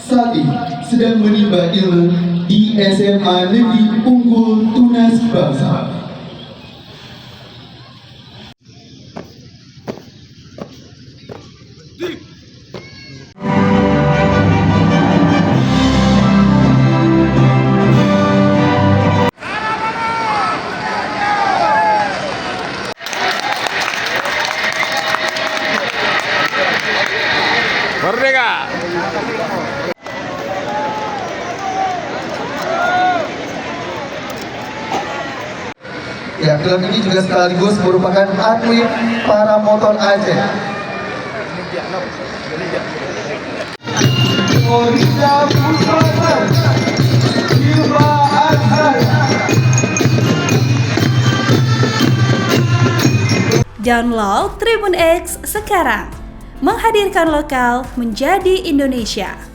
Sati sedang menimba ilmu di SMA Negeri Unggul Tunas Bangsa. Merdeka! Ya, film ini juga sekaligus merupakan atlet para motor Aceh. Download Tribun X sekarang, menghadirkan lokal menjadi Indonesia.